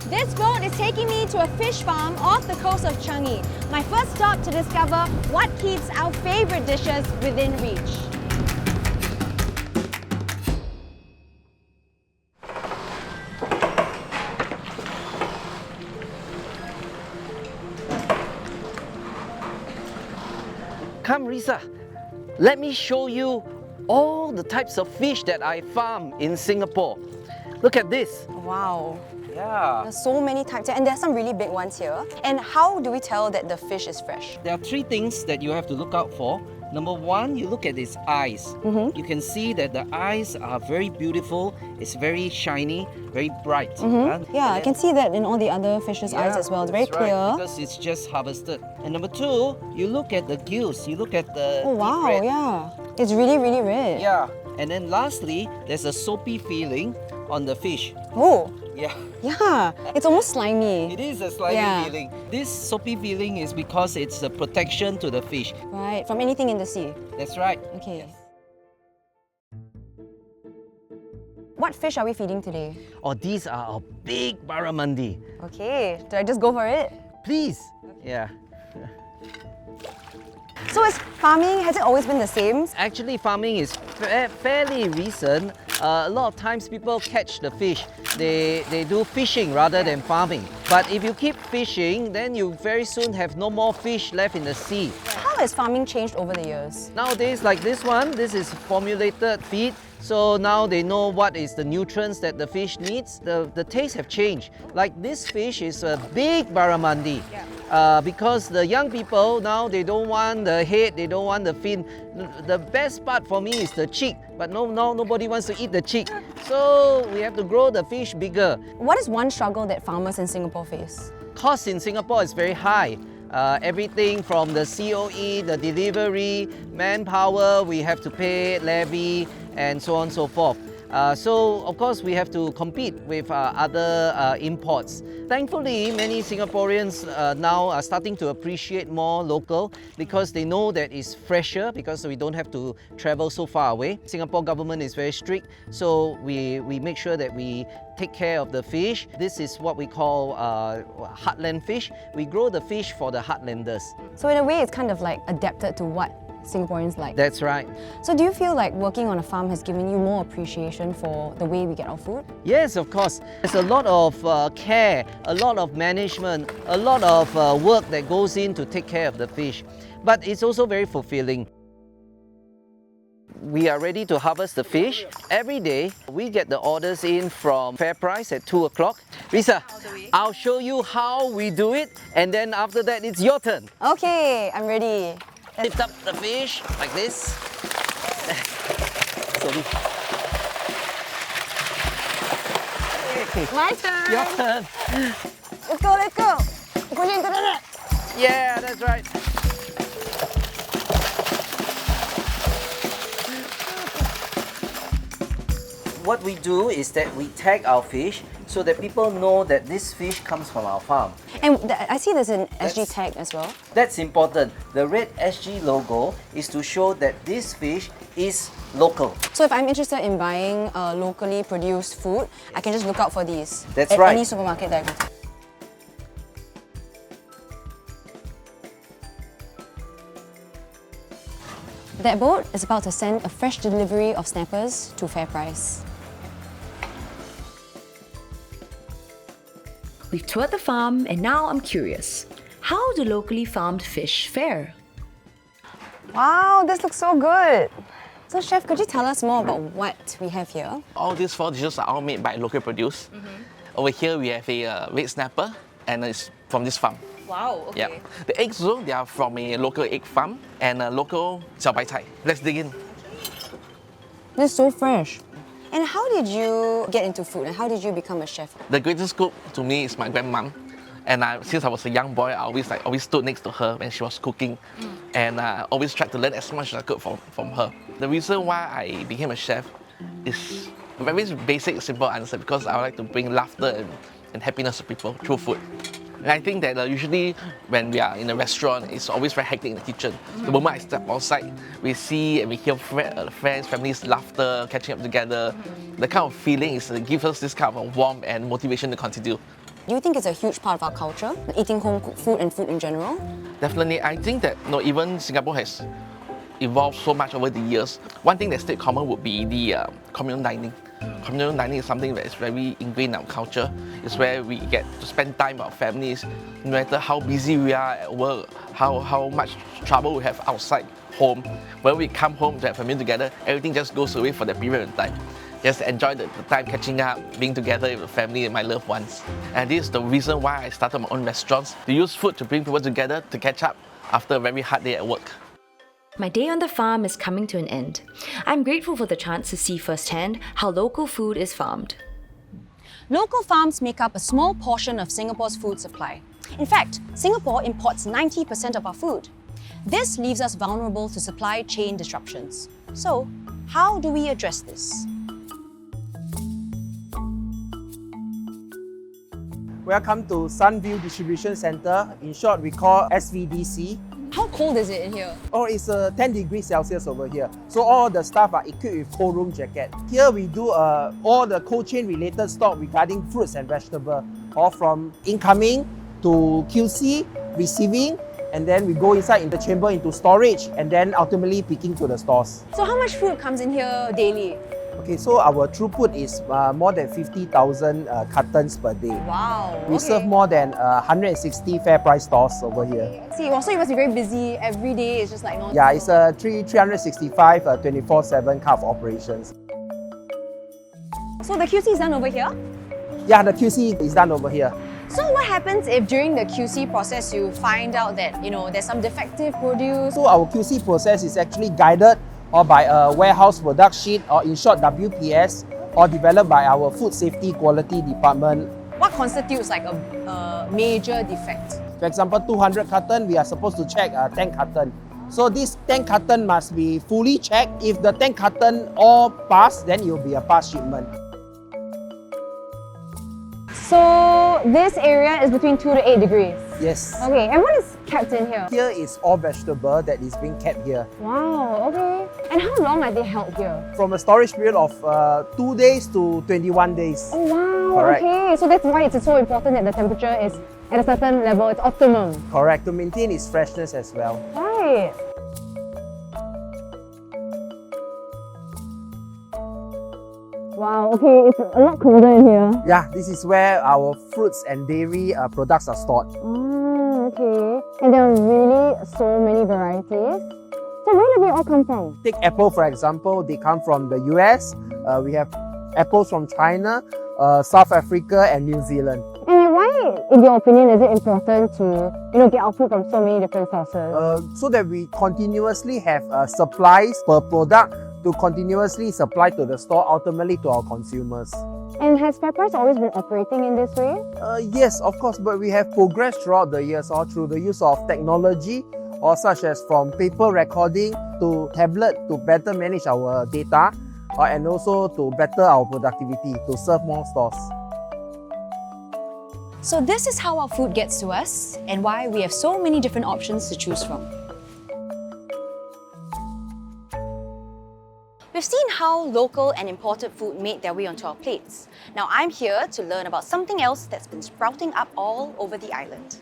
This boat is taking me to a fish farm off the coast of Changi. My first stop to discover what keeps our favourite dishes within reach. Come, Risa. Let me show you all the types of fish that I farm in Singapore. Look at this. Wow. Yeah. There's so many types and there's some really big ones here. And how do we tell that the fish is fresh? There are three things that you have to look out for. Number one, you look at its eyes. You can see that the eyes are very beautiful. It's very shiny, very bright. Yeah, I can see that in all the other fish's eyes as well. It's very that's clear. Right, because it's just harvested. And number two, you look at the gills. You look at the Oh wow, deep red. yeah. It's really, really red. Yeah. And then lastly, there's a soapy feeling on the fish. Oh. Yeah. Yeah, it's almost slimy. It is a slimy feeling. This soapy feeling is because it's a protection to the fish. Right, from anything in the sea. That's right. Okay. What fish are we feeding today? Oh, these are a big barramundi. Okay, do I just go for it? Please. Yeah. So is farming, has it always been the same? Actually, farming is fairly recent. A lot of times people catch the fish. They do fishing rather than farming. But if you keep fishing, then you very soon have no more fish left in the sea. How has farming changed over the years? Nowadays, like this one, this is formulated feed. So now they know what is the nutrients that the fish needs. The taste have changed. Like this fish is a big barramundi. Because the young people now, they don't want the head, they don't want the fin. The best part for me is the cheek, but nobody wants to eat the cheek. So we have to grow the fish bigger. What is one struggle that farmers in Singapore face? Cost in Singapore is very high. Everything from the COE, the delivery, manpower, we have to pay levy, and so on and so forth. So of course we have to compete with other imports. Thankfully, many Singaporeans now are starting to appreciate more local because they know that it's fresher because we don't have to travel so far away. Singapore government is very strict, so we make sure that we take care of the fish. This is what we call heartland fish. We grow the fish for the heartlanders. So in a way, it's kind of like adapted to what Singaporeans like. That's right. So do you feel like working on a farm has given you more appreciation for the way we get our food? Yes, of course. There's a lot of care, a lot of management, a lot of work that goes in to take care of the fish. But it's also very fulfilling. We are ready to harvest the fish. Every day, we get the orders in from FairPrice at 2 o'clock. Risa, I'll show you how we do it, and then after that, it's your turn. Okay, I'm ready. Lift up the fish like this. Sorry. My turn! Your turn. Let's go, let's go! Push into the net! Yeah, that's right. What we do is that we tag our fish so that people know that this fish comes from our farm. And I see there's an SG tag as well. That's important. The red SG logo is to show that this fish is local. So if I'm interested in buying locally produced food, I can just look out for these. That's at right. any supermarket that I go to. That boat is about to send a fresh delivery of snappers to FairPrice. We've toured the farm and now I'm curious. How do locally farmed fish fare? Wow, this looks so good! So Chef, could you tell us more about what we have here? All these 4 dishes are all made by local produce. Over here we have a red snapper and it's from this farm. Wow, okay. Yeah. The eggs also, they are from a local egg farm and a local xiao bai cai. Let's dig in. This is so fresh. And how did you get into food and how did you become a chef? The greatest cook to me is my grandmom. And since I was a young boy, I always stood next to her when she was cooking. And I always tried to learn as much as I could from her. The reason why I became a chef is a very basic, simple answer, because I would like to bring laughter and happiness to people through food. And I think that usually when we are in a restaurant, it's always very hectic in the kitchen. The moment I step outside, we see and we hear friends, families, laughter, catching up together. The kind of feeling gives us this kind of warmth and motivation to continue. Do you think it's a huge part of our culture, eating home cooked food and food in general? Definitely, I think that even Singapore has evolved so much over the years. One thing that stayed common would be the communal dining. Communal dining is something that is very ingrained in our culture. It's where we get to spend time with our families, no matter how busy we are at work, how much trouble we have outside home. When we come home to have a meal together, everything just goes away for that period of time. Just enjoy the time catching up, being together with the family and my loved ones. And this is the reason why I started my own restaurants, to use food to bring people together to catch up after a very hard day at work. My day on the farm is coming to an end. I'm grateful for the chance to see firsthand how local food is farmed. Local farms make up a small portion of Singapore's food supply. In fact, Singapore imports 90% of our food. This leaves us vulnerable to supply chain disruptions. So, how do we address this? Welcome to Sunview Distribution Centre. In short, we call SVDC. How cold is it in here? Oh, it's 10 degrees Celsius over here. So all the staff are equipped with cold room jacket. Here we do all the cold chain related stock regarding fruits and vegetables, all from incoming to QC, receiving, and then we go inside in the chamber into storage, and then ultimately picking to the stores. So how much food comes in here daily? Okay, so our throughput is more than 50,000 cartons per day. Wow. We serve more than 160 fair price stores over here. See, well, so you must be very busy every day. It's just like non-stop. Yeah, it's a 365, 24/7 kind of operations. So the QC is done over here? Yeah, the QC is done over here. So what happens if during the QC process you find out that, there's some defective produce? So our QC process is actually guided or by a warehouse product sheet, or in short WPS, or developed by our food safety quality department. What constitutes like a major defect? For example, 200 carton, we are supposed to check 10 carton. So this 10 carton must be fully checked. If the 10 carton all pass, then it will be a pass shipment. So this area is between 2 to 8 degrees? Yes. Okay, and what is kept in here? Here is all vegetable that is being kept here. Wow, okay. And how long are they held here? From a storage period of 2 days to 21 days. Oh wow, Correct. okay. So that's why it's so important that the temperature is at a certain level, it's optimum. Correct, to maintain its freshness as well. Right. Wow, okay, it's a lot colder in here. Yeah, this is where our fruits and dairy products are stored. Oh, okay. And there are really so many varieties. So where do they all come from? Take apple for example, they come from the US. We have apples from China, South Africa and New Zealand. And why, in your opinion, is it important to get our food from so many different sources? So that we continuously have supplies per product to continuously supply to the store, ultimately to our consumers. And has FairPrice always been operating in this way? Yes, of course, but we have progressed throughout the years, or through the use of technology, or such as from paper recording to tablet to better manage our data, and also to better our productivity to serve more stores. So this is how our food gets to us and why we have so many different options to choose from. We've seen how local and imported food made their way onto our plates. Now I'm here to learn about something else that's been sprouting up all over the island.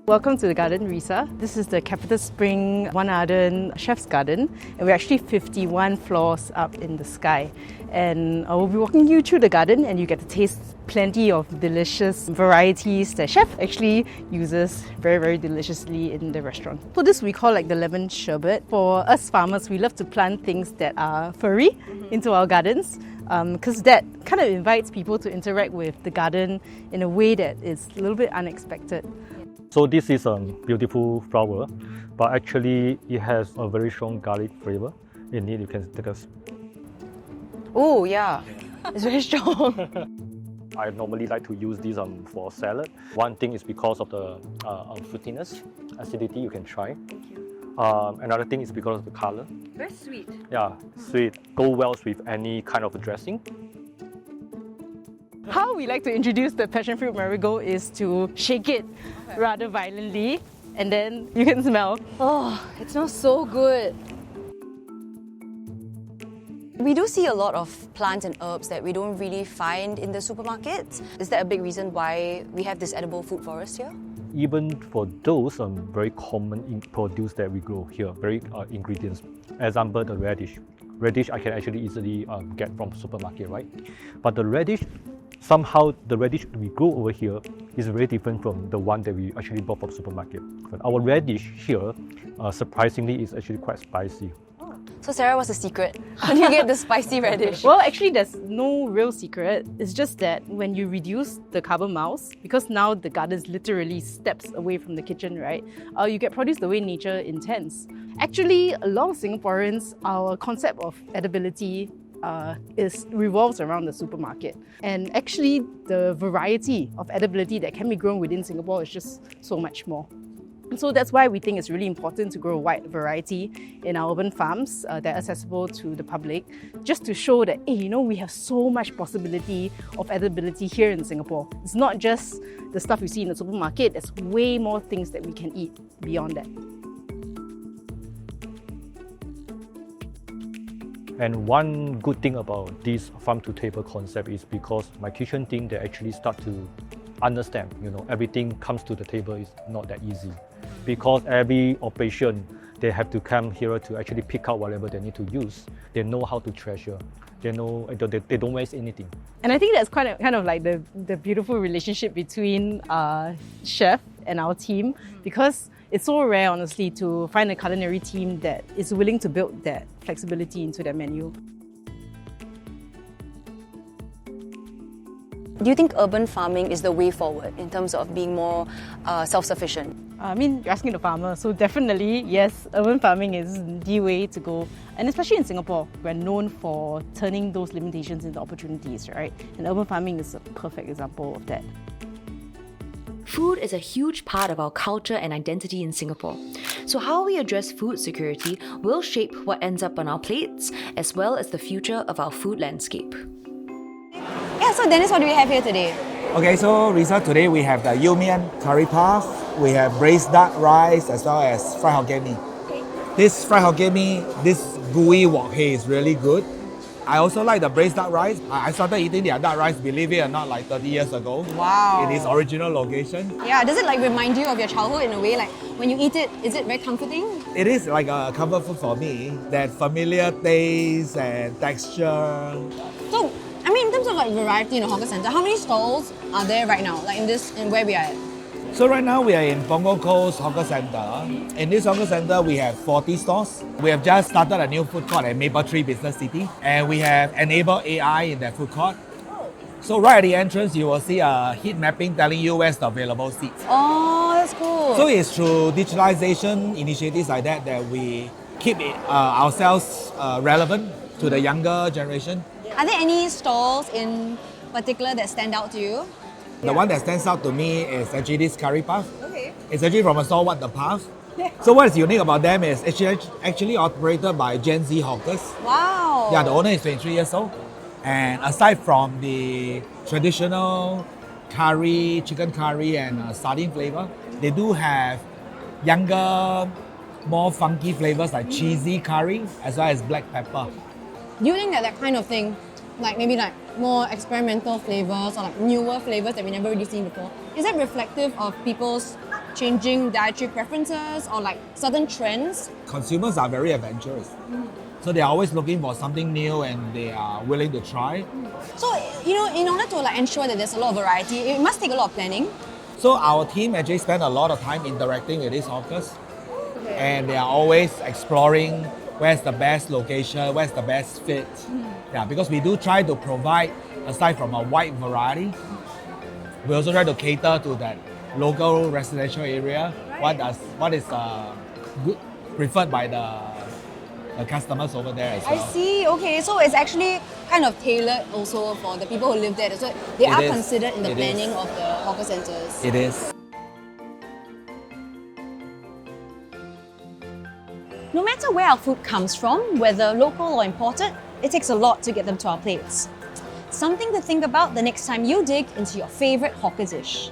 Welcome to the garden, Risa. This is the Capital Spring One Arden Chef's Garden, and we're actually 51 floors up in the sky. And we'll be walking you through the garden, and you get to taste plenty of delicious varieties that chef actually uses very, very deliciously in the restaurant. So this we call like the lemon sherbet. For us farmers, we love to plant things that are furry into our gardens, because that kind of invites people to interact with the garden in a way that is a little bit unexpected. So this is a beautiful flower, but actually it has a very strong garlic flavor in it. You can take a... Oh yeah, it's very strong. I normally like to use this for salad. One thing is because of the fruitiness, acidity you can try. Another thing is because of the color. Very sweet. Yeah, sweet. Go well with any kind of dressing. How we like to introduce the passion fruit marigold is to shake it rather violently, and then you can smell. Oh, it smells so good. We do see a lot of plants and herbs that we don't really find in the supermarkets. Is that a big reason why we have this edible food forest here? Even for those very common produce that we grow here, very ingredients. Example, the radish. Radish I can actually easily get from supermarket, right? But the radish, somehow the radish we grow over here is very different from the one that we actually bought from supermarket. But our radish here, surprisingly, is actually quite spicy. So Sarah, what's the secret? How do you get the spicy radish? Well, actually, there's no real secret. It's just that when you reduce the carbon miles, because now the garden is literally steps away from the kitchen, right? You get produce the way nature intends. Actually, a lot of Singaporeans, our concept of edibility revolves around the supermarket. And actually, the variety of edibility that can be grown within Singapore is just so much more. And so that's why we think it's really important to grow a wide variety in our urban farms that are accessible to the public, just to show that, hey, we have so much possibility of edibility here in Singapore. It's not just the stuff we see in the supermarket, there's way more things that we can eat beyond that. And one good thing about this farm-to-table concept is because my kitchen team, they actually start to understand, everything comes to the table is not that easy. Because every operation, they have to come here to actually pick out whatever they need to use. They know how to treasure. They know they don't waste anything. And I think that's kind of like the beautiful relationship between chef and our team, because it's so rare, honestly, to find a culinary team that is willing to build that flexibility into their menu. Do you think urban farming is the way forward in terms of being more self-sufficient? I mean, you're asking the farmer, so definitely, yes, urban farming is the way to go. And especially in Singapore, we're known for turning those limitations into opportunities, right? And urban farming is a perfect example of that. Food is a huge part of our culture and identity in Singapore. So how we address food security will shape what ends up on our plates, as well as the future of our food landscape. Yeah, so Dennis, what do we have here today? Okay, so Risa, today we have the Yumian curry puff, we have braised duck rice, as well as fried Hokkien mee. This fried Hokkien mee, this gooey wok hei is really good. I also like the braised duck rice. I started eating their duck rice, believe it or not, like 30 years ago. Wow. In its original location. Yeah, does it remind you of your childhood in a way? Like when you eat it, is it very comforting? It is like a comfort food for me. That familiar taste and texture. So, I mean, in terms of variety in a hawker centre, how many stalls are there right now? In where we are at? So right now we are in Punggol Coast Hawker Centre. In this hawker centre, we have 40 stores. We have just started a new food court at Maple Tree Business City, and we have enabled AI in that food court. So right at the entrance, you will see a heat mapping telling you where's the available seats. Oh, that's cool. So it's through digitalization initiatives like that we keep ourselves relevant to the younger generation. Are there any stalls in particular that stand out to you? The one that stands out to me is actually this curry puff. Okay. It's actually from a store, What the Puff. So what is unique about them is it's actually operated by Gen Z hawkers. Wow. Yeah, the owner is 23 years old. And aside from the traditional curry, chicken curry and sardine flavor, they do have younger, more funky flavors like cheesy curry as well as black pepper. Do you think that kind of thing, maybe more experimental flavors or newer flavors that we never really seen before, is that reflective of people's changing dietary preferences or certain trends? Consumers are very adventurous. So they are always looking for something new and they are willing to try. So, in order to ensure that there's a lot of variety, it must take a lot of planning. So our team actually spend a lot of time interacting with these hawkers. Okay. And they are always exploring where's the best location, where's the best fit. Yeah, because we do try to provide, aside from a wide variety, we also try to cater to that local residential area. Right. What is good preferred by the customers over there as well. I see. Okay, so it's actually kind of tailored also for the people who live there. So they are considered in the planning of the hawker centres. It is. No matter where our food comes from, whether local or imported, it takes a lot to get them to our plates. Something to think about the next time you dig into your favourite hawker dish.